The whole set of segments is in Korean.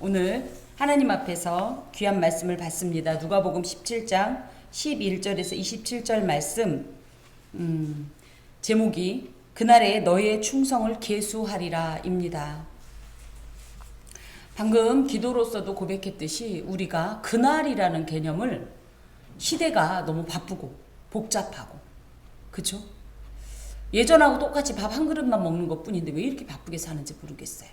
오늘 하나님 앞에서 귀한 말씀을 받습니다. 누가복음 17장 11절에서 27절 말씀. 제목이 그날에 너의 충성을 계수하리라입니다. 방금 기도로서도 고백했듯이 우리가 그날이라는 개념을 시대가 너무 바쁘고 복잡하고 그쵸? 예전하고 똑같이 밥 한 그릇만 먹는 것 뿐인데 왜 이렇게 바쁘게 사는지 모르겠어요.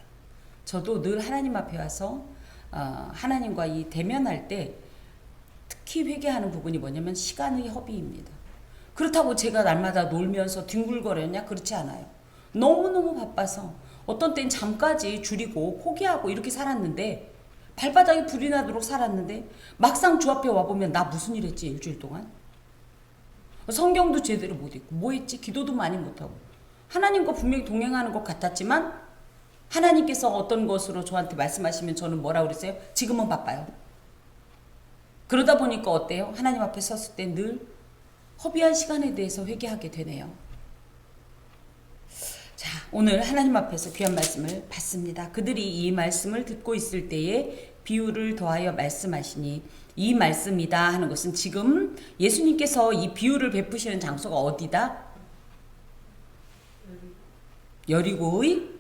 저도 늘 하나님 앞에 와서 하나님과 이 대면할 때 특히 회개하는 부분이 뭐냐면 시간의 허비입니다. 그렇다고 제가 날마다 놀면서 뒹굴거렸냐? 그렇지 않아요. 너무너무 바빠서 어떤 땐 잠까지 줄이고 포기하고 이렇게 살았는데 발바닥에 불이 나도록 살았는데 막상 주 앞에 와보면 나 무슨 일 했지 일주일 동안? 성경도 제대로 못 읽고 뭐 했지? 기도도 많이 못하고 하나님과 분명히 동행하는 것 같았지만 하나님께서 어떤 것으로 저한테 말씀하시면 저는 뭐라 그랬어요? 지금은 바빠요. 그러다 보니까 어때요? 하나님 앞에 섰을 때 늘 허비한 시간에 대해서 회개하게 되네요. 자, 오늘 하나님 앞에서 귀한 말씀을 받습니다. 그들이 이 말씀을 듣고 있을 때에 비유를 더하여 말씀하시니 이 말씀이다 하는 것은 지금 예수님께서 이 비유를 베푸시는 장소가 어디다? 여리고의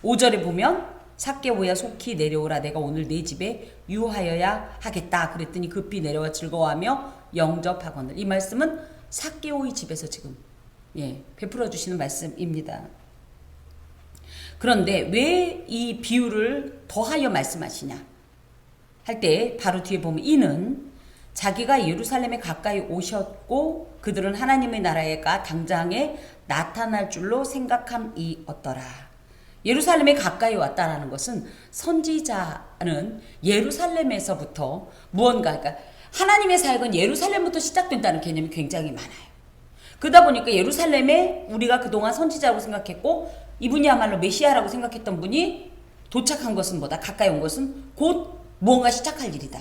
5절에 보면 삭개오야 속히 내려오라 내가 오늘 네 집에 유하여야 하겠다 그랬더니 급히 내려와 즐거워하며 영접하거늘. 이 말씀은 삭개오의 집에서 지금 베풀어 주시는 말씀입니다. 그런데 왜 이 비유를 더하여 말씀하시냐 할 때 바로 뒤에 보면 이는 자기가 예루살렘에 가까이 오셨고 그들은 하나님의 나라가 당장에 나타날 줄로 생각함이었더라. 예루살렘에 가까이 왔다라는 것은 선지자는 예루살렘에서부터 무언가 그러니까 하나님의 사역은 예루살렘부터 시작된다는 개념이 굉장히 많아요. 그러다 보니까 예루살렘에 우리가 그동안 선지자라고 생각했고 이분이야말로 메시아라고 생각했던 분이 도착한 것은 뭐다? 가까이 온 것은 곧 무언가 시작할 일이다.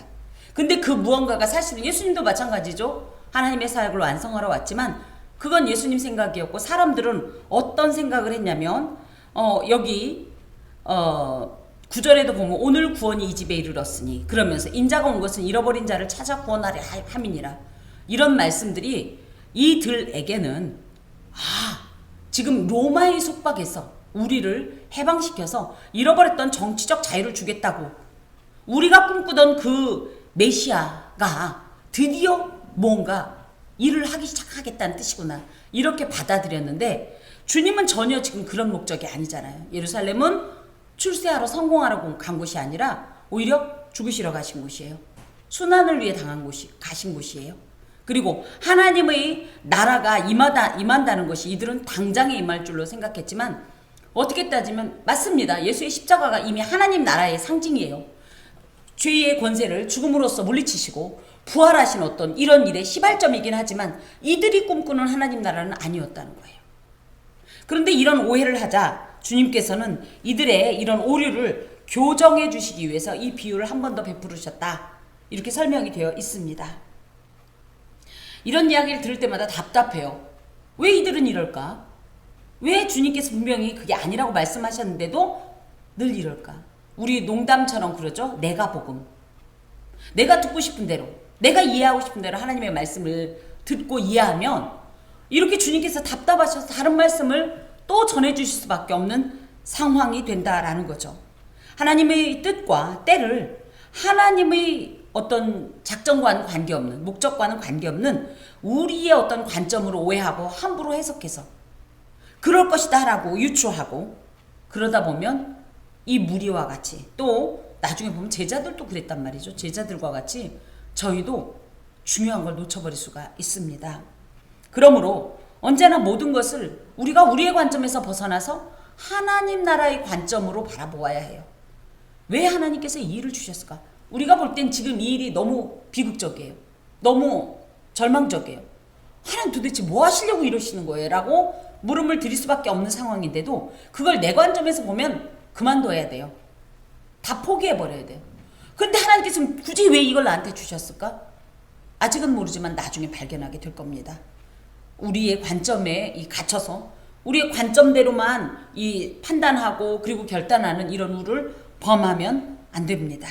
근데 그 무언가가 사실은 예수님도 마찬가지죠. 하나님의 사역을 완성하러 왔지만 그건 예수님 생각이었고 사람들은 어떤 생각을 했냐면 여기 9절에도 보면 오늘 구원이 이 집에 이르렀으니 그러면서 인자가 온 것은 잃어버린 자를 찾아 구원하려 함이니라. 이런 말씀들이 이들에게는 지금 로마의 속박에서 우리를 해방시켜서 잃어버렸던 정치적 자유를 주겠다고 우리가 꿈꾸던 그 메시아가 드디어 뭔가 일을 하기 시작하겠다는 뜻이구나 이렇게 받아들였는데 주님은 전혀 지금 그런 목적이 아니잖아요. 예루살렘은 출세하러 성공하러 간 곳이 아니라 오히려 죽으시러 가신 곳이에요. 순환을 위해 가신 곳이에요. 그리고 하나님의 나라가 임한다는 것이 이들은 당장에 임할 줄로 생각했지만 어떻게 따지면 맞습니다. 예수의 십자가가 이미 하나님 나라의 상징이에요. 죄의 권세를 죽음으로써 물리치시고 부활하신 어떤 이런 일의 시발점이긴 하지만 이들이 꿈꾸는 하나님 나라는 아니었다는 거예요. 그런데 이런 오해를 하자 주님께서는 이들의 이런 오류를 교정해 주시기 위해서 이 비유를 한 번 더 베푸르셨다. 이렇게 설명이 되어 있습니다. 이런 이야기를 들을 때마다 답답해요. 왜 이들은 이럴까? 왜 주님께서 분명히 그게 아니라고 말씀하셨는데도 늘 이럴까? 우리 농담처럼 그러죠? 내가 복음. 내가 듣고 싶은 대로, 내가 이해하고 싶은 대로 하나님의 말씀을 듣고 이해하면 이렇게 주님께서 답답하셔서 다른 말씀을 또 전해주실 수밖에 없는 상황이 된다라는 거죠. 하나님의 뜻과 때를 하나님의 어떤 작전과는 관계없는, 목적과는 관계없는 우리의 어떤 관점으로 오해하고 함부로 해석해서 그럴 것이다 라고 유추하고 그러다 보면 이 무리와 같이 또 나중에 보면 제자들도 그랬단 말이죠. 제자들과 같이 저희도 중요한 걸 놓쳐버릴 수가 있습니다. 그러므로 언제나 모든 것을 우리가 우리의 관점에서 벗어나서 하나님 나라의 관점으로 바라보아야 해요. 왜 하나님께서 이 일을 주셨을까? 우리가 볼 땐 지금 이 일이 너무 비극적이에요. 너무 절망적이에요. 하나님 도대체 뭐 하시려고 이러시는 거예요? 라고 물음을 드릴 수밖에 없는 상황인데도 그걸 내 관점에서 보면 그만둬야 돼요. 다 포기해버려야 돼요. 그런데 하나님께서 굳이 왜 이걸 나한테 주셨을까? 아직은 모르지만 나중에 발견하게 될 겁니다. 우리의 관점에 갇혀서 우리의 관점대로만 이 판단하고 그리고 결단하는 이런 우를 범하면 안 됩니다.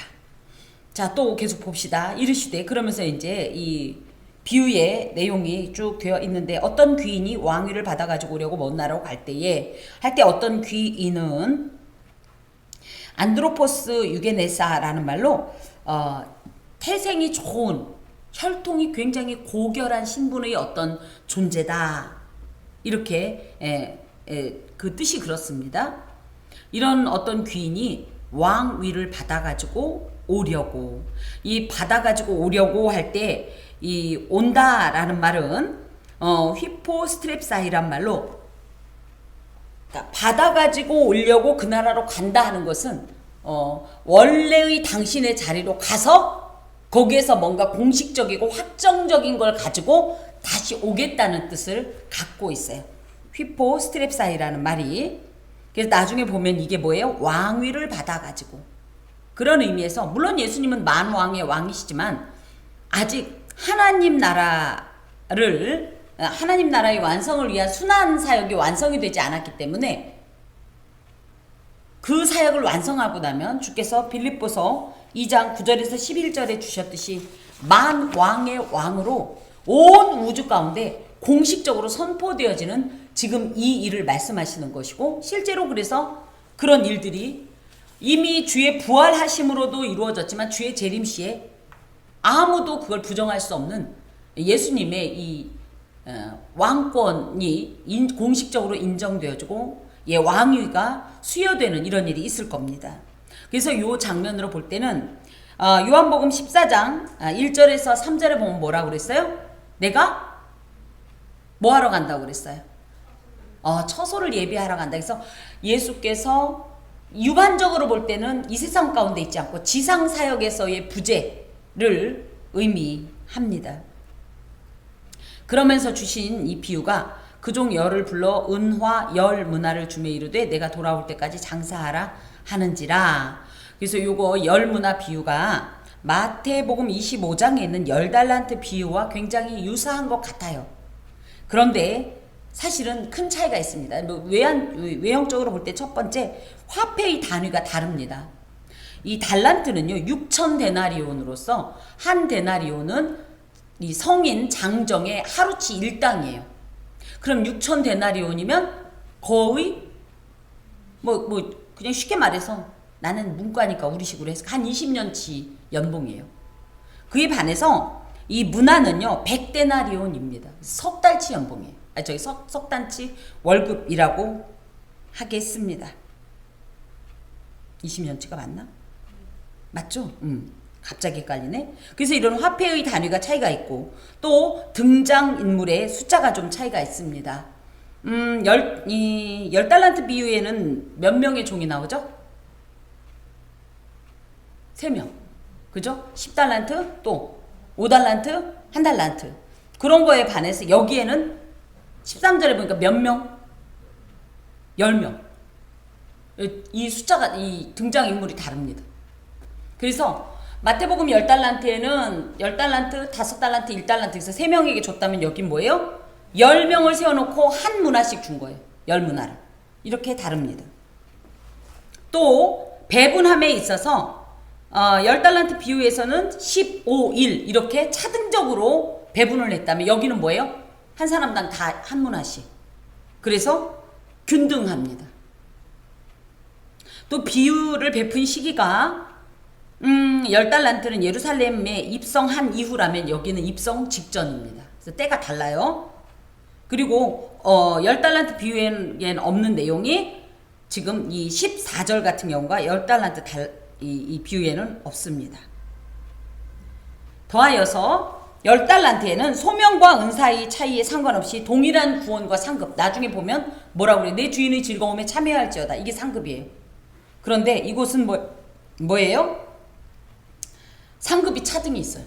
자, 또 계속 봅시다. 이르시되 그러면서 이제 이 비유의 내용이 쭉 되어 있는데 어떤 귀인이 왕위를 받아가지고 오려고 먼 나라로 갈 때에 할 때 어떤 귀인은 안드로포스 유게네사라는 말로 태생이 좋은 혈통이 굉장히 고결한 신분의 어떤 존재다. 이렇게 그 뜻이 그렇습니다. 이런 어떤 귀인이 왕위를 받아가지고 오려고 이 받아가지고 오려고 할 때 이 온다라는 말은 휘포스트랩사이란 말로 그러니까 받아가지고 오려고 그 나라로 간다 하는 것은 원래의 당신의 자리로 가서 거기에서 뭔가 공식적이고 확정적인 걸 가지고 다시 오겠다는 뜻을 갖고 있어요. 휘포스트랩사이라는 말이. 그래서 나중에 보면 이게 뭐예요? 왕위를 받아가지고 그런 의미에서 물론 예수님은 만왕의 왕이시지만 아직 하나님 나라의 완성을 위한 순환 사역이 완성이 되지 않았기 때문에 그 사역을 완성하고 나면 주께서 빌립보서 2장 9절에서 11절에 주셨듯이 만왕의 왕으로 온 우주 가운데 공식적으로 선포되어지는 지금 이 일을 말씀하시는 것이고 실제로 그래서 그런 일들이 이미 주의 부활하심으로도 이루어졌지만 주의 재림시에 아무도 그걸 부정할 수 없는 예수님의 이 왕권이 공식적으로 인정되어지고 왕위가 수여되는 이런 일이 있을 겁니다. 그래서 이 장면으로 볼 때는 요한복음 14장 1절에서 3절에 보면 뭐라고 그랬어요? 내가 뭐 하러 간다고 그랬어요? 처소를 예비하러 간다. 그래서 예수께서 유관적으로 볼 때는 이 세상 가운데 있지 않고 지상 사역에서의 부재를 의미합니다. 그러면서 주신 이 비유가 그종 열을 불러 은화 열 문화를 주매 이르되 내가 돌아올 때까지 장사하라 하는지라. 그래서 요거 열 문화 비유가 마태복음 25장에 있는 10달란트 비유와 굉장히 유사한 것 같아요. 그런데 사실은 큰 차이가 있습니다. 외형적으로 볼 때 첫 번째 화폐의 단위가 다릅니다. 이 달란트는요 6천 데나리온으로서 한 데나리온은 이 성인 장정의 하루치 일당이에요. 그럼 6천 데나리온이면 거의 그냥 쉽게 말해서 나는 문과니까 우리식으로 해서 한 20년치 연봉이에요. 그에 반해서 이 문화는요 100데나리온입니다. 석 달치 연봉이에요. 석 달치 월급이라고 하겠습니다. 20년치가 맞나? 맞죠? 갑자기 헷갈리네. 그래서 이런 화폐의 단위가 차이가 있고 또 등장인물의 숫자가 좀 차이가 있습니다. 10달란트 비유에는 몇 명의 종이 나오죠? 3명. 그죠? 10달란트 또 5달란트 1달란트 그런 거에 반해서 여기에는 13절에 보니까 몇 명? 10명. 이 숫자가 이 등장인물이 다릅니다. 그래서 마태복음 10달란트에는 10달란트, 5달란트, 1달란트 그래서 3명에게 줬다면 여긴 뭐예요? 10명을 세워놓고 한 문화씩 준 거예요. 10문화를. 이렇게 다릅니다. 또 배분함에 있어서 10달란트 비유에서는 15일 이렇게 차등적으로 배분을 했다면 여기는 뭐예요? 한 사람당 다 한 문화씩. 그래서 균등합니다. 또 비유를 베푼 시기가 10달란트는 예루살렘에 입성한 이후라면 여기는 입성 직전입니다. 그래서 때가 달라요. 그리고 10달란트 비유에는 없는 내용이 지금 이 14절 같은 경우가 10달란트 이 비유에는 없습니다. 더하여서 10달란트에는 소명과 은사의 차이에 상관없이 동일한 구원과 상급. 나중에 보면 뭐라고 그래요? 내 주인의 즐거움에 참여할지어다. 이게 상급이에요. 그런데 이곳은 뭐예요? 상급이 차등이 있어요.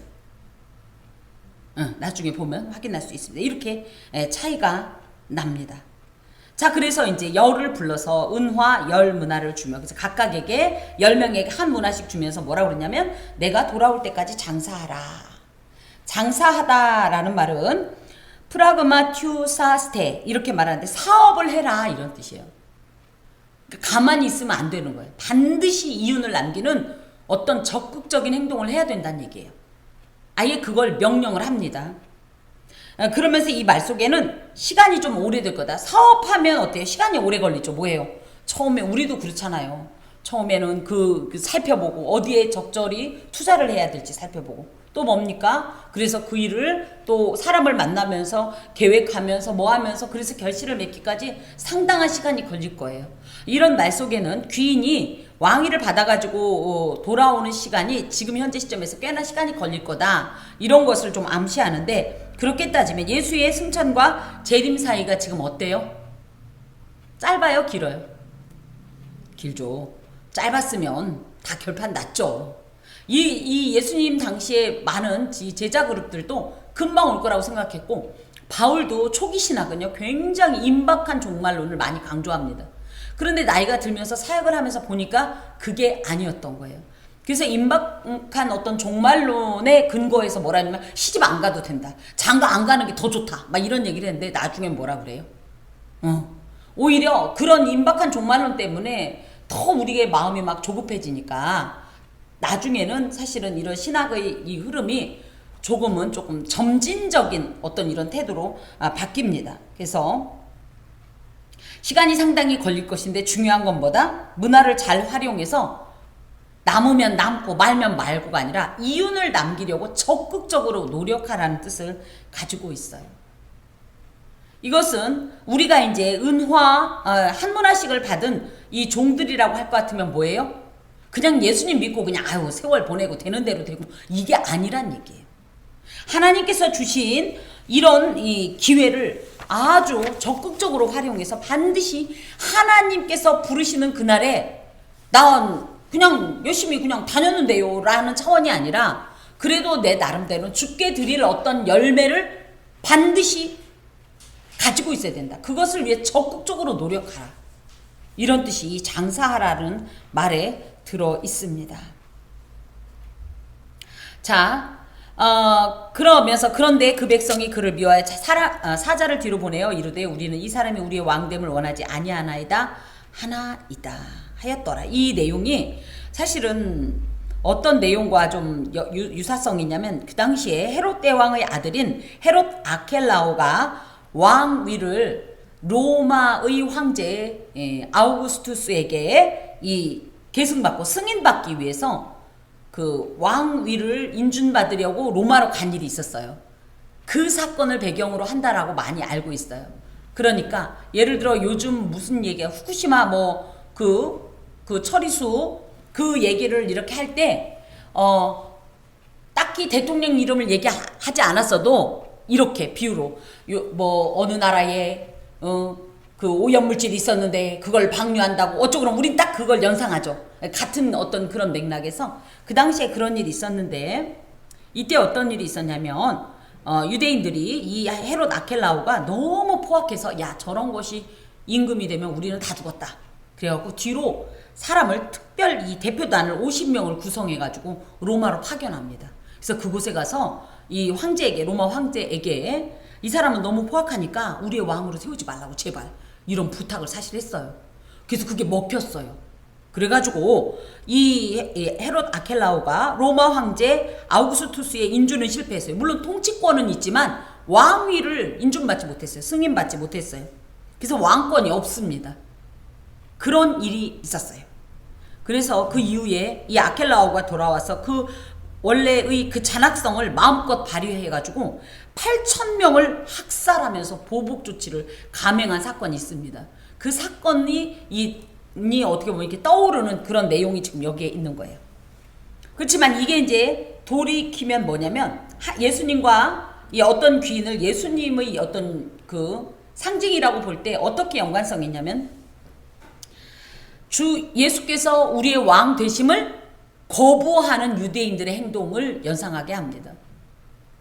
나중에 보면 확인할 수 있습니다. 이렇게 차이가 납니다. 자, 그래서 이제 열을 불러서 은화 열 문화를 주며 그래서 각각에게 10명에게 한 문화씩 주면서 뭐라고 그러냐면 내가 돌아올 때까지 장사하라. 장사하다라는 말은 프라그마튜사스테 이렇게 말하는데 사업을 해라 이런 뜻이에요. 가만히 있으면 안 되는 거예요. 반드시 이윤을 남기는 어떤 적극적인 행동을 해야 된다는 얘기예요. 아예 그걸 명령을 합니다. 그러면서 이 말 속에는 시간이 좀 오래될 거다. 사업하면 어때요? 시간이 오래 걸리죠. 뭐예요? 처음에 우리도 그렇잖아요. 처음에는 그 살펴보고 어디에 적절히 투자를 해야 될지 살펴보고 또 뭡니까? 그래서 그 일을 또 사람을 만나면서 계획하면서 뭐 하면서 그래서 결실을 맺기까지 상당한 시간이 걸릴 거예요. 이런 말 속에는 귀인이 왕위를 받아가지고 돌아오는 시간이 지금 현재 시점에서 꽤나 시간이 걸릴 거다. 이런 것을 좀 암시하는데 그렇게 따지면 예수의 승천과 재림 사이가 지금 어때요? 짧아요? 길어요? 길죠. 짧았으면 다 결판 났죠. 이 예수님 당시에 많은 제자 그룹들도 금방 올 거라고 생각했고 바울도 초기 신학은요 굉장히 임박한 종말론을 많이 강조합니다. 그런데 나이가 들면서 사역을 하면서 보니까 그게 아니었던 거예요. 그래서 임박한 어떤 종말론의 근거에서 뭐라 하냐면 시집 안 가도 된다. 장가 안 가는 게 더 좋다. 막 이런 얘기를 했는데 나중엔 뭐라 그래요? 오히려 그런 임박한 종말론 때문에 더 우리의 마음이 막 조급해지니까 나중에는 사실은 이런 신학의 이 흐름이 조금 점진적인 어떤 이런 태도로 바뀝니다. 그래서 시간이 상당히 걸릴 것인데 중요한 건 뭐다? 문화를 잘 활용해서 남으면 남고 말면 말고가 아니라 이윤을 남기려고 적극적으로 노력하라는 뜻을 가지고 있어요. 이것은 우리가 이제 은화 한문화식을 받은 이 종들이라고 할 것 같으면 뭐예요? 그냥 예수님 믿고 그냥 아유 세월 보내고 되는 대로 되고 이게 아니란 얘기예요. 하나님께서 주신 이런 이 기회를 아주 적극적으로 활용해서 반드시 하나님께서 부르시는 그날에 난 그냥 열심히 그냥 다녔는데요 라는 차원이 아니라 그래도 내 나름대로 주께 드릴 어떤 열매를 반드시 가지고 있어야 된다. 그것을 위해 적극적으로 노력하라. 이런 뜻이 이 장사하라는 말에 들어 있습니다. 자, 그러면서 그런데 그 백성이 그를 미워하여 사자를 뒤로 보내어 이르되 우리는 이 사람이 우리의 왕됨을 원하지 아니하나이다 하나이다 하였더라. 이 내용이 사실은 어떤 내용과 좀 유사성이 있냐면 그 당시에 헤롯 대왕의 아들인 헤롯 아켈라오가 왕위를 로마의 황제 아우구스투스에게 이 계승받고 승인받기 위해서 그 왕위를 인준받으려고 로마로 간 일이 있었어요. 그 사건을 배경으로 한다라고 많이 알고 있어요. 그러니까 예를 들어 요즘 무슨 얘기야 후쿠시마 뭐 그 처리수 그 얘기를 이렇게 할 때 딱히 대통령 이름을 얘기하지 않았어도 이렇게 비유로 뭐 어느 나라에 그 오염물질이 있었는데 그걸 방류한다고 어쩌고 그럼 우린 딱 그걸 연상하죠. 같은 어떤 그런 맥락에서 그 당시에 그런 일이 있었는데 이때 어떤 일이 있었냐면 유대인들이 이 헤롯 아켈라오가 너무 포악해서 야 저런 것이 임금이 되면 우리는 다 죽었다. 그래갖고 뒤로 사람을 특별 이 대표단을 50명을 구성해가지고 로마로 파견합니다. 그래서 그곳에 가서 이 황제에게 로마 황제에게 이 사람은 너무 포악하니까 우리의 왕으로 세우지 말라고 제발 이런 부탁을 사실 했어요. 그래서 그게 먹혔어요. 그래가지고 이 헤롯 아켈라오가 로마 황제 아우구스투스의 인준은 실패했어요. 물론 통치권은 있지만 왕위를 인준받지 못했어요. 승인받지 못했어요. 그래서 왕권이 없습니다. 그런 일이 있었어요. 그래서 그 이후에 이 아켈라오가 돌아와서 그 원래의 그 잔악성을 마음껏 발휘해가지고 8,000명을 학살하면서 보복 조치를 감행한 사건이 있습니다. 그 사건이 어떻게 보면 이렇게 떠오르는 그런 내용이 지금 여기에 있는 거예요. 그렇지만 이게 이제 돌이키면 뭐냐면 예수님과 이 어떤 귀인을 예수님의 어떤 그 상징이라고 볼 때 어떻게 연관성이 있냐면 주 예수께서 우리의 왕 되심을 거부하는 유대인들의 행동을 연상하게 합니다.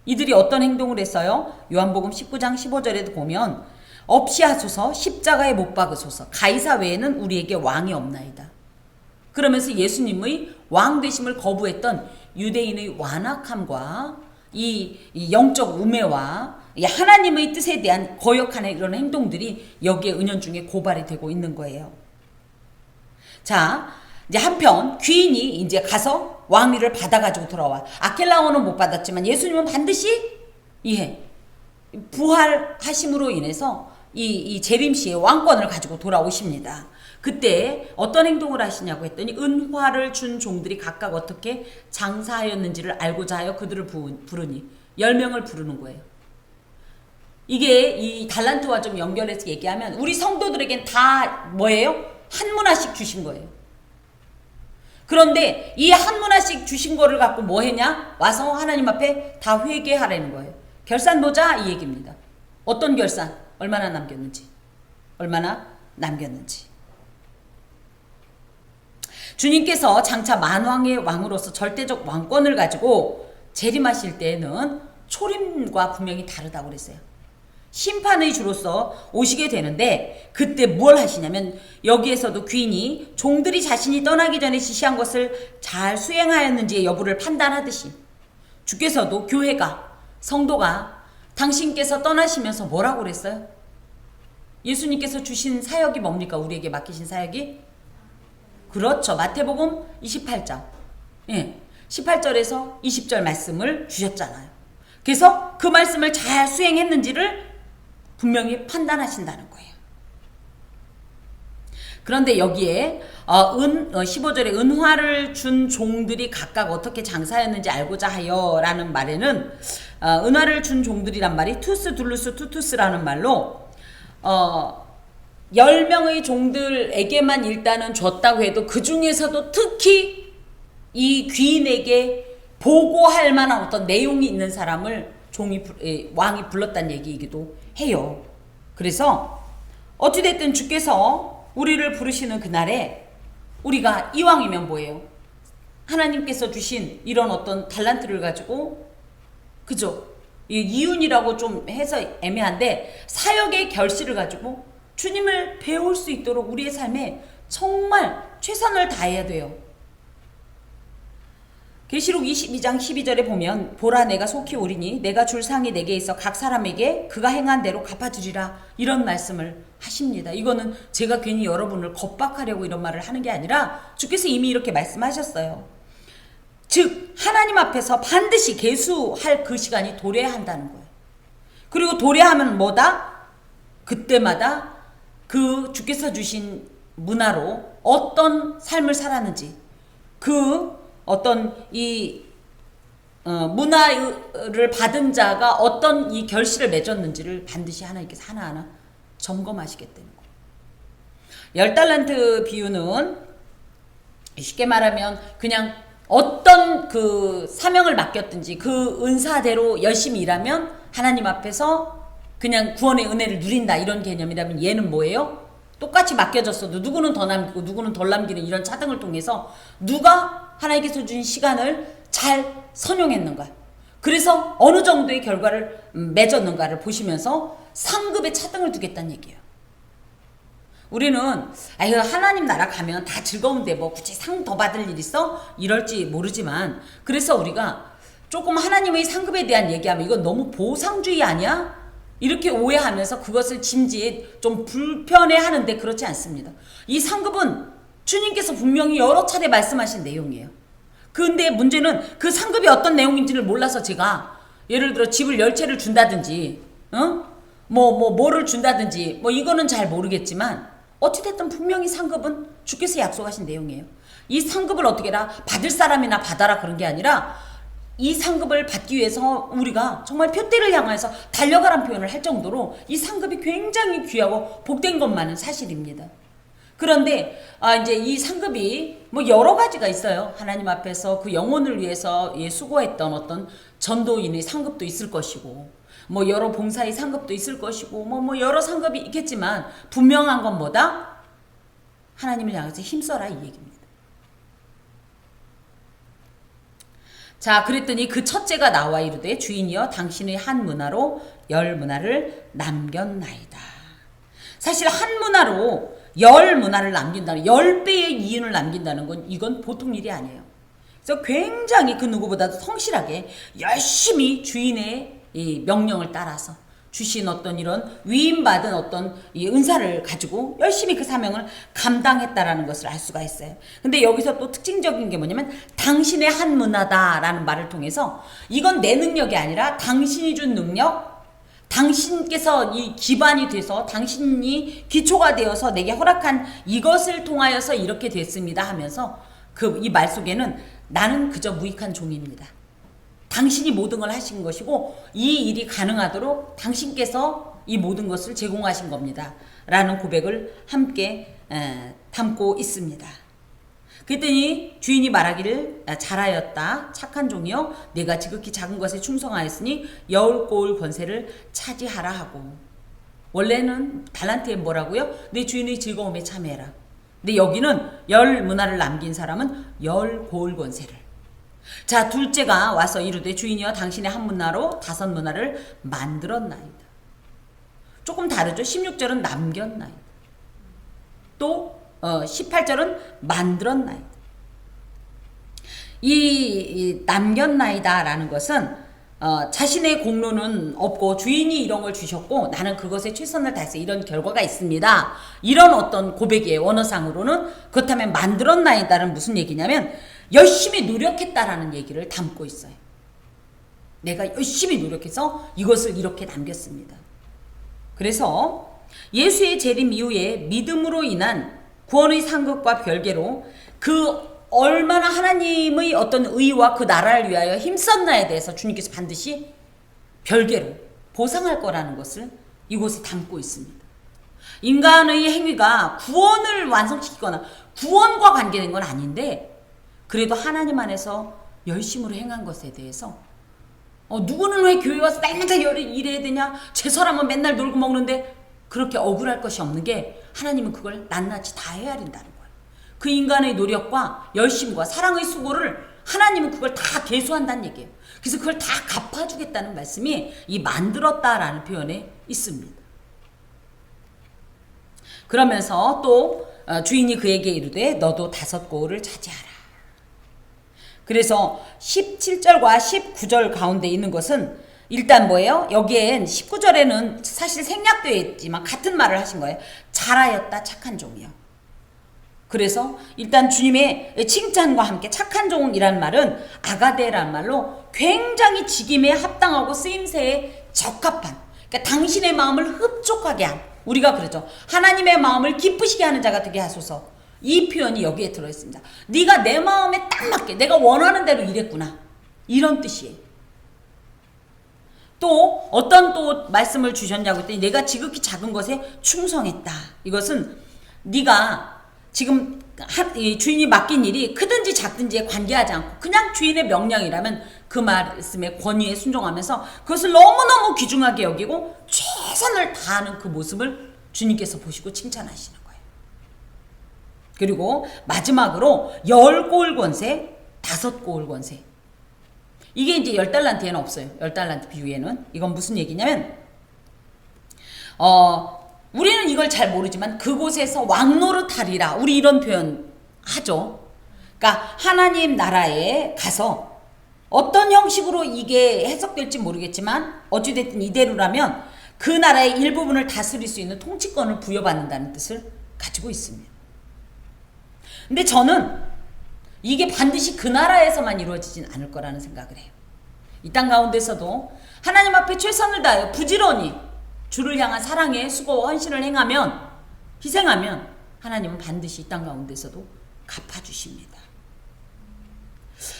이들이 어떤 행동을 했어요? 요한복음 19장 15절에도 보면 없이 하소서 십자가에 못 박으소서 가이사 외에는 우리에게 왕이 없나이다. 그러면서 예수님의 왕 되심을 거부했던 유대인의 완악함과 이 영적 우매와 이 하나님의 뜻에 대한 거역하는 이런 행동들이 여기에 은연중에 고발이 되고 있는 거예요. 자, 이제 한편 귀인이 이제 가서 왕위를 받아가지고 돌아와. 아켈라오는 못 받았지만 예수님은 반드시 부활하심으로 인해서 이 재림시에 왕권을 가지고 돌아오십니다. 그때 어떤 행동을 하시냐고 했더니 은화를 준 종들이 각각 어떻게 장사하였는지를 알고자 하여 그들을 부르니 10명을 부르는 거예요. 이게 이 달란트와 좀 연결해서 얘기하면 우리 성도들에겐 다 뭐예요? 한 문화씩 주신 거예요. 그런데 이 한 문화씩 주신 거를 갖고 뭐 했냐? 와서 하나님 앞에 다 회개하라는 거예요. 결산 보자 이 얘기입니다. 어떤 결산? 얼마나 남겼는지. 얼마나 남겼는지. 주님께서 장차 만왕의 왕으로서 절대적 왕권을 가지고 재림하실 때에는 초림과 분명히 다르다고 그랬어요. 심판의 주로서 오시게 되는데 그때 뭘 하시냐면 여기에서도 귀인이 종들이 자신이 떠나기 전에 지시한 것을 잘 수행하였는지의 여부를 판단하듯이 주께서도 교회가 성도가 당신께서 떠나시면서 뭐라고 그랬어요? 예수님께서 주신 사역이 뭡니까? 우리에게 맡기신 사역이? 그렇죠. 마태복음 28장 18절에서 20절 말씀을 주셨잖아요. 그래서 그 말씀을 잘 수행했는지를 분명히 판단하신다는 거예요. 그런데 여기에 15절에 은화를 준 종들이 각각 어떻게 장사였는지 알고자 하여 라는 말에는 은화를 준 종들이란 말이 투스 둘루스 투투스라는 말로 10명의 종들에게만 일단은 줬다고 해도 그 중에서도 특히 이 귀인에게 보고할 만한 어떤 내용이 있는 사람을 왕이 불렀다는 얘기이기도 해요. 그래서 어찌됐든 주께서 우리를 부르시는 그날에 우리가 이왕이면 뭐예요? 하나님께서 주신 이런 어떤 달란트를 가지고 그죠? 이윤이라고 좀 해서 애매한데 사역의 결실을 가지고 주님을 배울 수 있도록 우리의 삶에 정말 최선을 다해야 돼요. 계시록 22장 12절에 보면 보라 내가 속히 오리니 내가 줄 상이 내게 있어 각 사람에게 그가 행한 대로 갚아주리라 이런 말씀을 하십니다. 이거는 제가 괜히 여러분을 겁박하려고 이런 말을 하는 게 아니라 주께서 이미 이렇게 말씀하셨어요. 즉 하나님 앞에서 반드시 계수할 그 시간이 도래해야 한다는 거예요. 그리고 도래하면 뭐다? 그때마다 그 주께서 주신 문화로 어떤 삶을 살았는지 그 어떤 이 문화를 받은 자가 어떤 이 결실을 맺었는지를 반드시 하나님께서 하나하나 점검하시겠다는 거예요. 10달란트 비유는 쉽게 말하면 그냥 어떤 그 사명을 맡겼든지 그 은사대로 열심히 일하면 하나님 앞에서 그냥 구원의 은혜를 누린다 이런 개념이라면 얘는 뭐예요? 똑같이 맡겨졌어도 누구는 더 남기고 누구는 덜 남기는 이런 차등을 통해서 누가 하나님께서 주신 시간을 잘 선용했는가 그래서 어느 정도의 결과를 맺었는가를 보시면서 상급의 차등을 두겠다는 얘기예요. 우리는 아유 하나님 나라 가면 다 즐거운데 뭐 굳이 상 더 받을 일 있어? 이럴지 모르지만 그래서 우리가 조금 하나님의 상급에 대한 얘기하면 이건 너무 보상주의 아니야? 이렇게 오해하면서 그것을 짐지에 좀 불편해하는데 그렇지 않습니다. 이 상급은 주님께서 분명히 여러 차례 말씀하신 내용이에요. 근데 문제는 그 상급이 어떤 내용인지를 몰라서 제가 예를 들어 집을 10채를 준다든지 뭐를 준다든지 뭐 이거는 잘 모르겠지만 어찌됐든 분명히 상급은 주께서 약속하신 내용이에요. 이 상급을 어떻게 해라 받을 사람이나 받아라 그런 게 아니라 이 상급을 받기 위해서 우리가 정말 표대를 향해서 달려가라는 표현을 할 정도로 이 상급이 굉장히 귀하고 복된 것만은 사실입니다. 그런데 이제 이 상급이 뭐 여러 가지가 있어요. 하나님 앞에서 그 영혼을 위해서 수고했던 어떤 전도인의 상급도 있을 것이고 뭐 여러 봉사의 상급도 있을 것이고 뭐 여러 상급이 있겠지만 분명한 건 뭐다? 하나님을 향해서 힘써라 이 얘기입니다. 자 그랬더니 그 첫째가 나와 이르되 주인이여 당신의 한 문화로 10문화를 남겼나이다. 사실 한 문화로 10문화를 남긴다는 10배의 이윤을 남긴다는 건 이건 보통 일이 아니에요. 그래서 굉장히 그 누구보다도 성실하게 열심히 주인의 이 명령을 따라서 주신 어떤 이런 위임받은 어떤 이 은사를 가지고 열심히 그 사명을 감당했다라는 것을 알 수가 있어요. 근데 여기서 또 특징적인 게 뭐냐면 당신의 한 문화다라는 말을 통해서 이건 내 능력이 아니라 당신이 준 능력, 당신께서 이 기반이 돼서 당신이 기초가 되어서 내게 허락한 이것을 통하여서 이렇게 됐습니다 하면서 그 이 말 속에는 나는 그저 무익한 종입니다. 당신이 모든 걸 하신 것이고 이 일이 가능하도록 당신께서 이 모든 것을 제공하신 겁니다. 라는 고백을 함께 담고 있습니다. 그랬더니 주인이 말하기를 잘하였다 착한 종이여 내가 지극히 작은 것에 충성하였으니 10고을 권세를 차지하라 하고 원래는 달란트에 뭐라고요? 내 주인의 즐거움에 참여해라. 근데 여기는 10문화를 남긴 사람은 10고을 권세를 자 둘째가 와서 이르되 주인이여 당신의 한 문화로 5문화를 만들었나이다. 조금 다르죠. 16절은 남겼나이다. 또 18절은 만들었나이다. 이 남겼나이다 라는 것은 자신의 공로는 없고 주인이 이런 걸 주셨고 나는 그것에 최선을 다해서 이런 결과가 있습니다. 이런 어떤 고백이에요. 원어상으로는. 그렇다면 만들었나이다는 무슨 얘기냐면 열심히 노력했다라는 얘기를 담고 있어요. 내가 열심히 노력해서 이것을 이렇게 남겼습니다. 그래서 예수의 재림 이후에 믿음으로 인한 구원의 상급과 별개로 그 얼마나 하나님의 어떤 의와 그 나라를 위하여 힘썼나에 대해서 주님께서 반드시 별개로 보상할 거라는 것을 이곳에 담고 있습니다. 인간의 행위가 구원을 완성시키거나 구원과 관계된 건 아닌데 그래도 하나님 안에서 열심으로 행한 것에 대해서 누구는 왜 교회 와서 날마다 일해야 되냐? 제 사람은 맨날 놀고 먹는데 그렇게 억울할 것이 없는 게 하나님은 그걸 낱낱이 다 헤아린다는 거예요. 그 인간의 노력과 열심과 사랑의 수고를 하나님은 그걸 다 계수한다는 얘기예요. 그래서 그걸 다 갚아주겠다는 말씀이 이 만들었다라는 표현에 있습니다. 그러면서 또 주인이 그에게 이르되 너도 5고을을 차지하라. 그래서 17절과 19절 가운데 있는 것은 일단 뭐예요? 여기엔 19절에는 사실 생략되어 있지만 같은 말을 하신 거예요. 잘하였다 착한 종이요. 그래서 일단 주님의 칭찬과 함께 착한 종이라는 말은 아가데라는 말로 굉장히 직임에 합당하고 쓰임새에 적합한 그러니까 당신의 마음을 흡족하게 한 우리가 그러죠. 하나님의 마음을 기쁘시게 하는 자가 되게 하소서. 이 표현이 여기에 들어있습니다. 네가 내 마음에 딱 맞게 내가 원하는 대로 일했구나. 이런 뜻이에요. 또 어떤 또 말씀을 주셨냐고 했더니 내가 지극히 작은 것에 충성했다. 이것은 네가 지금 주인이 맡긴 일이 크든지 작든지에 관계하지 않고 그냥 주인의 명령이라면 그 말씀에 권위에 순종하면서 그것을 너무너무 귀중하게 여기고 최선을 다하는 그 모습을 주님께서 보시고 칭찬하시는 거예요. 그리고 마지막으로 10고을 권세, 5고을 권세. 이게 이제 10달란트에는 없어요. 10달란트 비유에는. 이건 무슨 얘기냐면 우리는 이걸 잘 모르지만 그곳에서 왕노릇하리라. 우리 이런 표현 하죠. 그러니까 하나님 나라에 가서 어떤 형식으로 이게 해석될지 모르겠지만 어찌됐든 이대로라면 그 나라의 일부분을 다스릴 수 있는 통치권을 부여받는다는 뜻을 가지고 있습니다. 근데 저는 이게 반드시 그 나라에서만 이루어지진 않을 거라는 생각을 해요. 이 땅 가운데서도 하나님 앞에 최선을 다하여 부지런히 주를 향한 사랑의 수고와 헌신을 행하면 희생하면 하나님은 반드시 이 땅 가운데서도 갚아주십니다.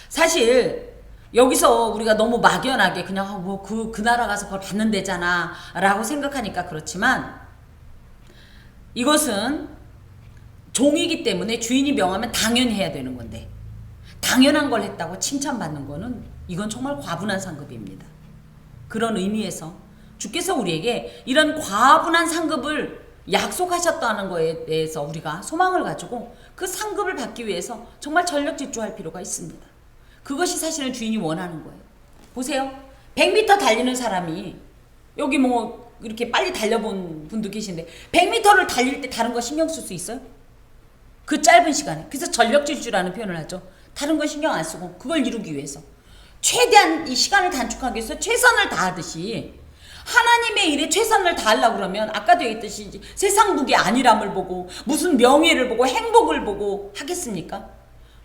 사실 여기서 우리가 너무 막연하게 그냥 뭐 그 나라 가서 그걸 받는 데잖아 라고 생각하니까 그렇지만 이것은 종이기 때문에 주인이 명하면 당연히 해야 되는 건데 당연한 걸 했다고 칭찬받는 거는 이건 정말 과분한 상급입니다. 그런 의미에서 주께서 우리에게 이런 과분한 상급을 약속하셨다는 거에 대해서 우리가 소망을 가지고 그 상급을 받기 위해서 정말 전력 질주할 필요가 있습니다. 그것이 사실은 주인이 원하는 거예요. 보세요. 100m 달리는 사람이 여기 뭐 이렇게 빨리 달려본 분도 계신데 100m를 달릴 때 다른 거 신경 쓸 수 있어요? 그 짧은 시간에. 그래서 전력 질주라는 표현을 하죠. 다른 건 신경 안 쓰고 그걸 이루기 위해서 최대한 이 시간을 단축하기 위해서 최선을 다하듯이 하나님의 일에 최선을 다하려고 그러면 아까도 얘기했듯이 세상 무게 안일함을 보고 무슨 명예를 보고 행복을 보고 하겠습니까?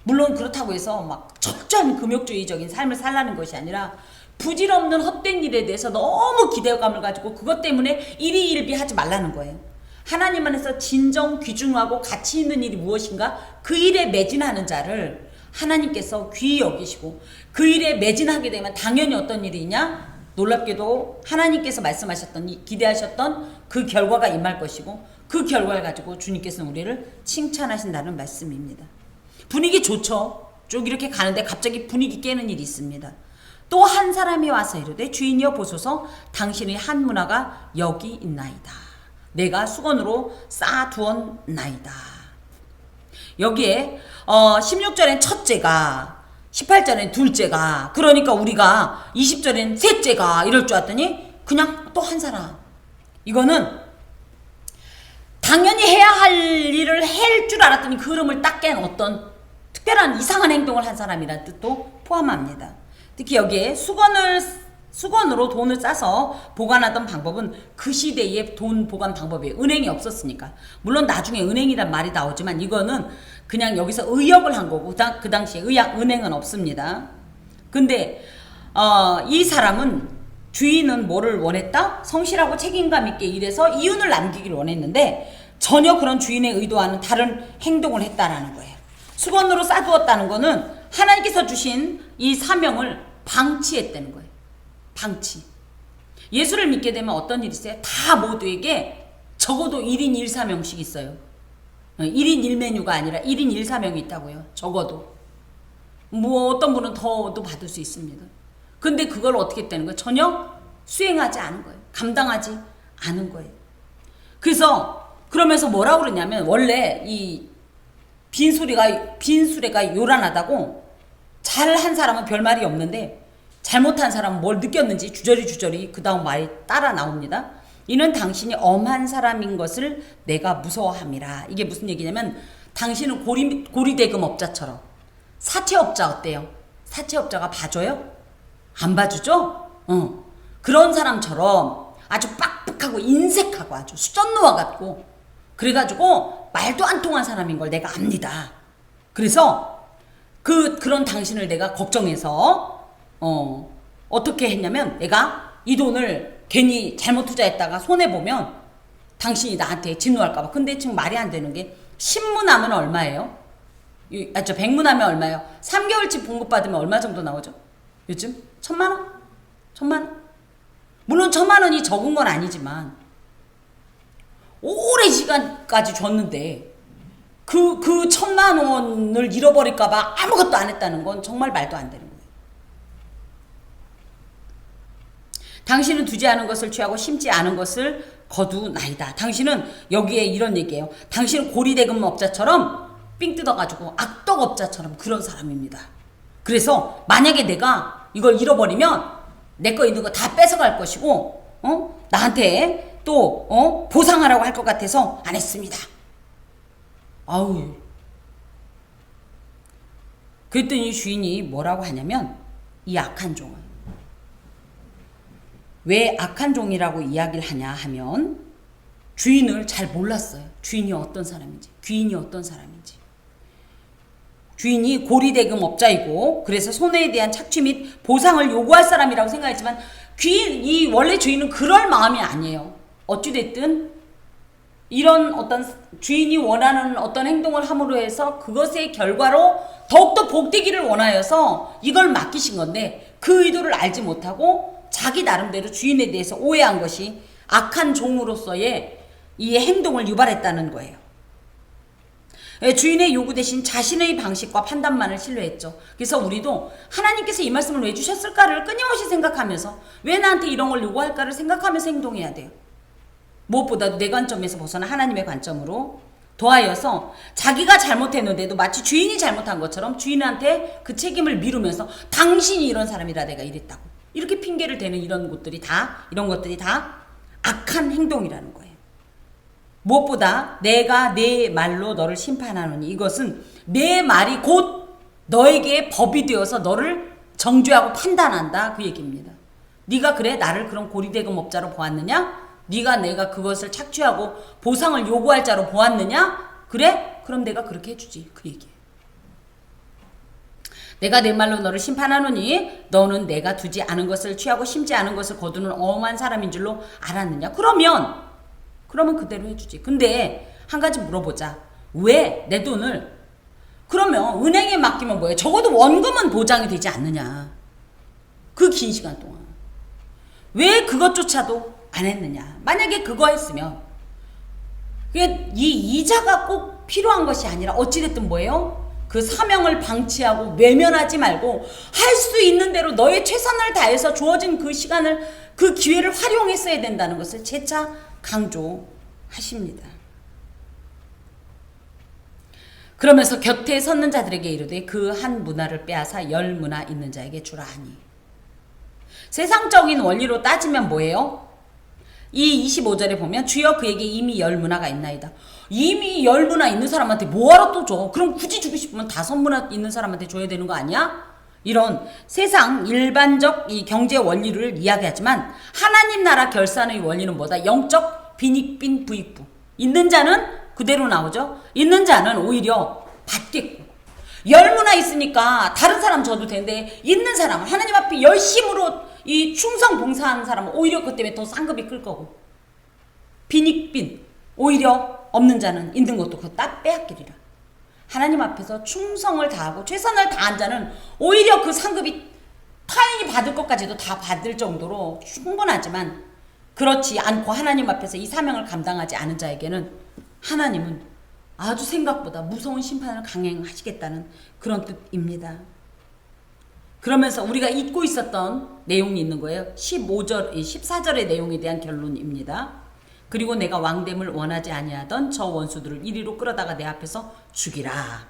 물론 그렇다고 해서 막 철저한 금욕주의적인 삶을 살라는 것이 아니라 부질없는 헛된 일에 대해서 너무 기대감을 가지고 그것 때문에 일희일비하지 말라는 거예요. 하나님 안에서 진정 귀중하고 가치 있는 일이 무엇인가? 그 일에 매진하는 자를 하나님께서 귀히 여기시고 그 일에 매진하게 되면 당연히 어떤 일이 있냐? 놀랍게도 하나님께서 말씀하셨던 기대하셨던 그 결과가 임할 것이고 그 결과를 가지고 주님께서는 우리를 칭찬하신다는 말씀입니다. 분위기 좋죠. 쭉 이렇게 가는데 갑자기 분위기 깨는 일이 있습니다. 또 한 사람이 와서 이르되 주인이여 보소서 당신의 한 문화가 여기 있나이다. 내가 수건으로 쌓아두었나이다. 여기에 16절엔 첫째가 18절엔 둘째가 그러니까 우리가 20절엔 셋째가 이럴 줄 알았더니 그냥 또 한 사람. 이거는 당연히 해야 할 일을 할 줄 알았더니 그 흐름을 딱 깬 어떤 특별한 이상한 행동을 한 사람이라는 뜻도 포함합니다. 특히 여기에 수건으로 돈을 싸서 보관하던 방법은 그 시대의 돈 보관 방법이에요. 은행이 없었으니까. 물론 나중에 은행이란 말이 나오지만 이거는 그냥 여기서 의역을 한 거고 그 당시에 은행은 없습니다. 근데 이 사람은 주인은 뭐를 원했다? 성실하고 책임감 있게 일해서 이윤을 남기기를 원했는데 전혀 그런 주인의 의도와는 다른 행동을 했다라는 거예요. 수건으로 싸두었다는 거는 하나님께서 주신 이 사명을 방치했다는 거예요. 방치. 예수를 믿게 되면 어떤 일이 있어요? 다 모두에게 적어도 1인 1사명씩 있어요. 1인 1메뉴가 아니라 1인 1사명이 있다고요. 적어도. 뭐 어떤 분은 더도 받을 수 있습니다. 근데 그걸 어떻게 했다는 거예요? 전혀 수행하지 않은 거예요. 감당하지 않은 거예요. 그래서 그러면서 뭐라고 그러냐면 원래 이 빈수레가 요란하다고 잘한 사람은 별 말이 없는데 잘못한 사람은 뭘 느꼈는지 주저리 그 다음 말이 따라 나옵니다. 이는 당신이 엄한 사람인 것을 내가 무서워함이라. 이게 무슨 얘기냐면 당신은 고리대금업자처럼 사채업자 어때요? 사채업자가 봐줘요? 안 봐주죠? 그런 사람처럼 아주 빡빡하고 인색하고 아주 수전노와 같고 그래가지고 말도 안 통한 사람인 걸 내가 압니다. 그래서 그런 당신을 내가 걱정해서 어떻게 했냐면 내가 이 돈을 괜히 잘못 투자했다가 손해보면 당신이 나한테 진노할까봐. 근데 지금 말이 안 되는 게 10문하면 얼마예요? 저 100문하면 얼마예요? 3개월치 봉급받으면 얼마 정도 나오죠? 요즘? 1000만원? 1000만원? 물론 1000만원이 적은 건 아니지만 오래 시간까지 줬는데 그 1000만원을 잃어버릴까봐 아무것도 안 했다는 건 정말 말도 안 되는 거예요. 당신은 두지 않은 것을 취하고 심지 않은 것을 거두나이다. 당신은 여기에 이런 얘기예요. 당신은 고리대금업자처럼 삥 뜯어가지고 악덕업자처럼 그런 사람입니다. 그래서 만약에 내가 이걸 잃어버리면 내 거 있는 거 다 뺏어갈 것이고 나한테 또 보상하라고 할 것 같아서 안 했습니다. 아우. 그랬더니 주인이 뭐라고 하냐면 이 악한 종은 왜 악한 종이라고 이야기를 하냐 하면 주인을 잘 몰랐어요. 주인이 어떤 사람인지, 귀인이 어떤 사람인지. 주인이 고리대금업자이고 그래서 손해에 대한 착취 및 보상을 요구할 사람이라고 생각했지만 이 원래 주인은 그럴 마음이 아니에요. 어찌됐든 이런 어떤 주인이 원하는 어떤 행동을 함으로 해서 그것의 결과로 더욱더 복되기를 원하여서 이걸 맡기신 건데 그 의도를 알지 못하고 자기 나름대로 주인에 대해서 오해한 것이 악한 종으로서의 이 행동을 유발했다는 거예요. 주인의 요구 대신 자신의 방식과 판단만을 신뢰했죠. 그래서 우리도 하나님께서 이 말씀을 왜 주셨을까를 끊임없이 생각하면서 왜 나한테 이런 걸 요구할까를 생각하면서 행동해야 돼요. 무엇보다도 내 관점에서 벗어나 하나님의 관점으로 더하여서 자기가 잘못했는데도 마치 주인이 잘못한 것처럼 주인한테 그 책임을 미루면서 당신이 이런 사람이라 내가 이랬다고 이렇게 핑계를 대는 이런 것들이 다 악한 행동이라는 거예요. 무엇보다 내가 내 말로 너를 심판하노니 이것은 내 말이 곧 너에게 법이 되어서 너를 정죄하고 판단한다 그 얘기입니다. 네가 그래 나를 그런 고리대금업자로 보았느냐? 네가 내가 그것을 착취하고 보상을 요구할 자로 보았느냐? 그래? 그럼 내가 그렇게 해주지. 그 얘기예요. 내가 내 말로 너를 심판하노니 너는 내가 두지 않은 것을 취하고 심지 않은 것을 거두는 엄한 사람인 줄로 알았느냐? 그러면 그대로 해주지. 근데 한 가지 물어보자. 왜 내 돈을 그러면 은행에 맡기면 뭐예요? 적어도 원금은 보장이 되지 않느냐? 그 긴 시간 동안 왜 그것조차도 안 했느냐? 만약에 그거 했으면 이 이자가 꼭 필요한 것이 아니라 어찌됐든 뭐예요? 그 사명을 방치하고 외면하지 말고 할 수 있는 대로 너의 최선을 다해서 주어진 그 시간을 그 기회를 활용했어야 된다는 것을 재차 강조하십니다. 그러면서 곁에 섰는 자들에게 이르되 그 한 문화를 빼앗아 10 문화 있는 자에게 주라 하니. 세상적인 원리로 따지면 뭐예요? 이 25절에 보면 주여 그에게 이미 10 문화가 있나이다. 이미 10 문화 있는 사람한테 뭐하러 또 줘? 그럼 굳이 주고 싶으면 5 문화 있는 사람한테 줘야 되는 거 아니야? 이런 세상 일반적 이 경제 원리를 이야기하지만 하나님 나라 결산의 원리는 뭐다? 영적 빈익빈 부익부. 있는 자는 그대로 나오죠. 있는 자는 오히려 받겠고 10 문화 있으니까 다른 사람 줘도 되는데 있는 사람은 하나님 앞에 열심으로 이 충성 봉사하는 사람은 오히려 그 때문에 더 상급이 클 거고 빈익빈 오히려 없는 자는 있는 것도 그거 딱 빼앗기리라. 하나님 앞에서 충성을 다하고 최선을 다한 자는 오히려 그 상급이 타인이 받을 것까지도 다 받을 정도로 충분하지만 그렇지 않고 하나님 앞에서 이 사명을 감당하지 않은 자에게는 하나님은 아주 생각보다 무서운 심판을 강행하시겠다는 그런 뜻입니다. 그러면서 우리가 잊고 있었던 내용이 있는 거예요. 14절의 내용에 대한 결론입니다. 그리고 내가 왕됨을 원하지 아니하던 저 원수들을 이리로 끌어다가 내 앞에서 죽이라.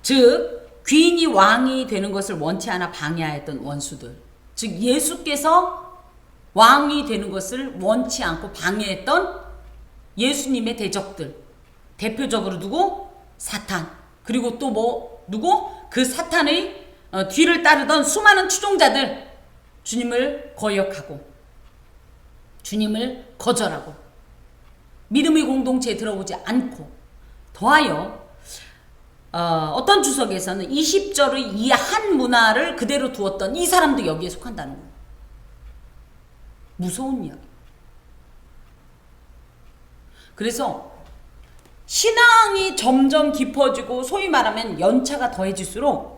즉 귀인이 왕이 되는 것을 원치 않아 방해하였던 원수들, 즉 예수께서 왕이 되는 것을 원치 않고 방해했던 예수님의 대적들, 대표적으로 누구? 사탄. 그리고 또 뭐 누구? 그 사탄의 뒤를 따르던 수많은 추종자들, 주님을 거역하고 주님을 거절하고 믿음의 공동체에 들어오지 않고 더하여 어떤 주석에서는 20절의 이 한 문화를 그대로 두었던 이 사람도 여기에 속한다는 거예요. 무서운 이야기. 그래서 신앙이 점점 깊어지고 소위 말하면 연차가 더해질수록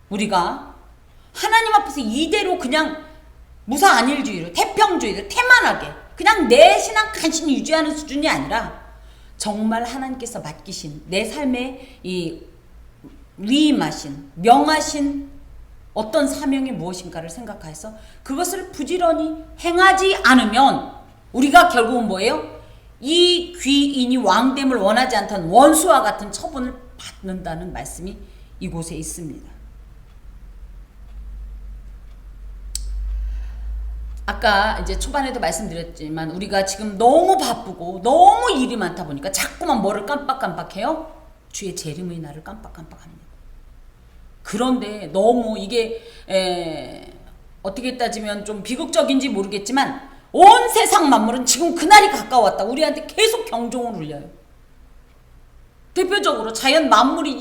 우리가 하나님 앞에서 이대로 그냥 무사안일주의로 태평주의로 태만하게 그냥 내 신앙 간신히 유지하는 수준이 아니라 정말 하나님께서 맡기신 내 삶에 이 위임하신 명하신 어떤 사명이 무엇인가를 생각해서 그것을 부지런히 행하지 않으면 우리가 결국은 뭐예요? 이 귀인이 왕됨을 원하지 않던 원수와 같은 처분을 받는다는 말씀이 이곳에 있습니다. 아까 이제 초반에도 말씀드렸지만 우리가 지금 너무 바쁘고 너무 일이 많다 보니까 자꾸만 뭐를 깜빡깜빡해요? 주의 재림의 날을 깜빡깜빡합니다. 그런데 너무 이게 어떻게 따지면 좀 비극적인지 모르겠지만 온 세상 만물은 지금 그날이 가까웠다. 우리한테 계속 경종을 울려요. 대표적으로 자연 만물이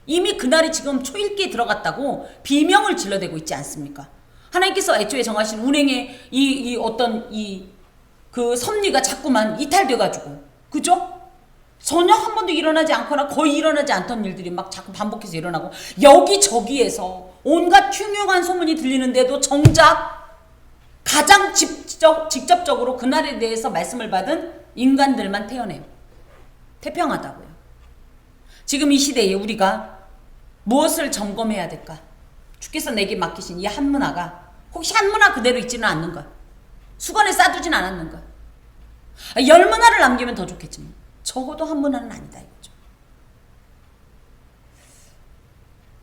이미 그날이 지금 초읽기에 들어갔다고 비명을 질러대고 있지 않습니까? 하나님께서 애초에 정하신 운행의 이 어떤 그 섭리가 자꾸만 이탈돼가지고, 그죠? 전혀 한 번도 일어나지 않거나 거의 일어나지 않던 일들이 막 자꾸 반복해서 일어나고, 여기저기에서 온갖 흉흉한 소문이 들리는데도 정작 가장 직접적으로 그날에 대해서 말씀을 받은 인간들만 태어내요. 태평하다고요. 지금 이 시대에 우리가 무엇을 점검해야 될까? 주께서 내게 맡기신 이 한문화가 혹시 한문화 그대로 있지는 않는가? 수건에 싸두진 않았는가? 10문화를 남기면 더 좋겠지만 적어도 한문화는 아니다 이거죠.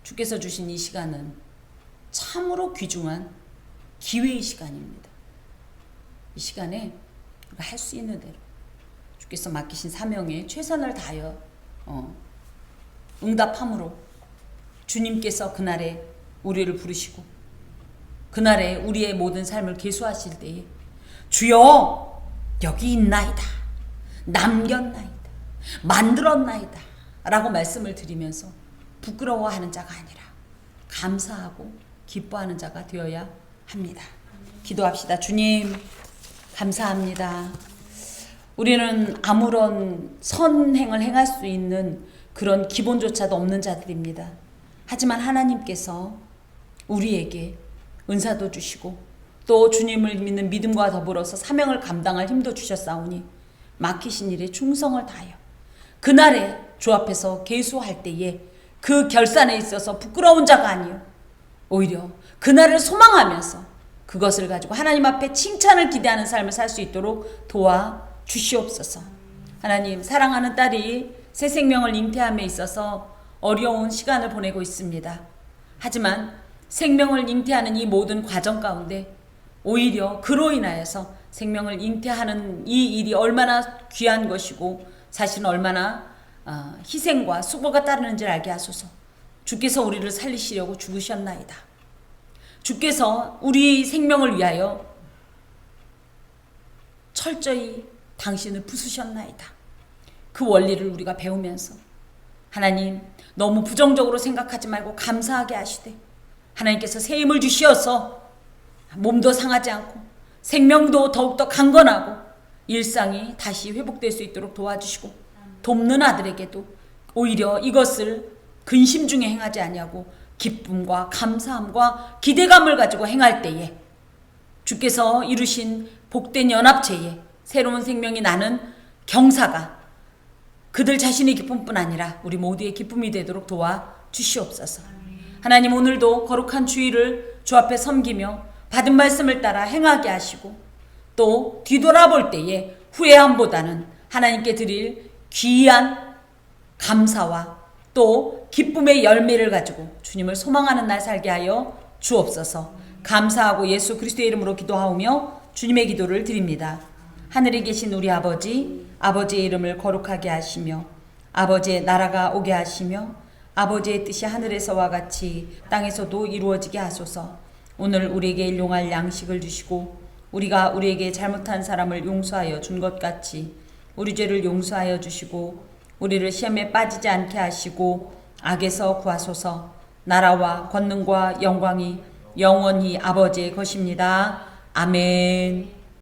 주께서 주신 이 시간은 참으로 귀중한 기회의 시간입니다. 이 시간에 우리가 할 수 있는 대로 주께서 맡기신 사명에 최선을 다하여 응답함으로 주님께서 그날에 우리를 부르시고 그날에 우리의 모든 삶을 계수하실 때에 주여 여기 있나이다, 남겼나이다, 만들었나이다 라고 말씀을 드리면서 부끄러워하는 자가 아니라 감사하고 기뻐하는 자가 되어야 합니다. 기도합시다. 주님 감사합니다. 우리는 아무런 선행을 행할 수 있는 그런 기본조차도 없는 자들입니다. 하지만 하나님께서 우리에게 은사도 주시고 또 주님을 믿는 믿음과 더불어서 사명을 감당할 힘도 주셨사오니 맡기신 일에 충성을 다하여 그날에 주 앞에서 계수할 때에 그 결산에 있어서 부끄러운 자가 아니요 오히려 그날을 소망하면서 그것을 가지고 하나님 앞에 칭찬을 기대하는 삶을 살 수 있도록 도와주시옵소서. 하나님, 사랑하는 딸이 새 생명을 잉태함에 있어서 어려운 시간을 보내고 있습니다. 하지만 생명을 잉태하는 이 모든 과정 가운데 오히려 그로 인하여서 생명을 잉태하는 이 일이 얼마나 귀한 것이고 사실은 얼마나 희생과 수고가 따르는지를 알게 하소서. 주께서 우리를 살리시려고 죽으셨나이다. 주께서 우리 생명을 위하여 철저히 당신을 부수셨나이다. 그 원리를 우리가 배우면서 하나님 너무 부정적으로 생각하지 말고 감사하게 하시되 하나님께서 새 힘을 주시어서 몸도 상하지 않고 생명도 더욱더 강건하고 일상이 다시 회복될 수 있도록 도와주시고 돕는 아들에게도 오히려 이것을 근심 중에 행하지 아니하고 기쁨과 감사함과 기대감을 가지고 행할 때에 주께서 이루신 복된 연합체에 새로운 생명이 나는 경사가 그들 자신의 기쁨뿐 아니라 우리 모두의 기쁨이 되도록 도와주시옵소서. 하나님, 오늘도 거룩한 주일을 주 앞에 섬기며 받은 말씀을 따라 행하게 하시고 또 뒤돌아볼 때에 후회함보다는 하나님께 드릴 귀한 감사와 또 기쁨의 열매를 가지고 주님을 소망하는 날 살게 하여 주옵소서. 감사하고 예수 그리스도의 이름으로 기도하오며 주님의 기도를 드립니다. 하늘에 계신 우리 아버지, 아버지의 이름을 거룩하게 하시며 아버지의 나라가 오게 하시며 아버지의 뜻이 하늘에서와 같이 땅에서도 이루어지게 하소서. 오늘 우리에게 일용할 양식을 주시고 우리가 우리에게 잘못한 사람을 용서하여 준 것 같이 우리 죄를 용서하여 주시고 우리를 시험에 빠지지 않게 하시고 악에서 구하소서. 나라와 권능과 영광이 영원히 아버지의 것입니다. 아멘.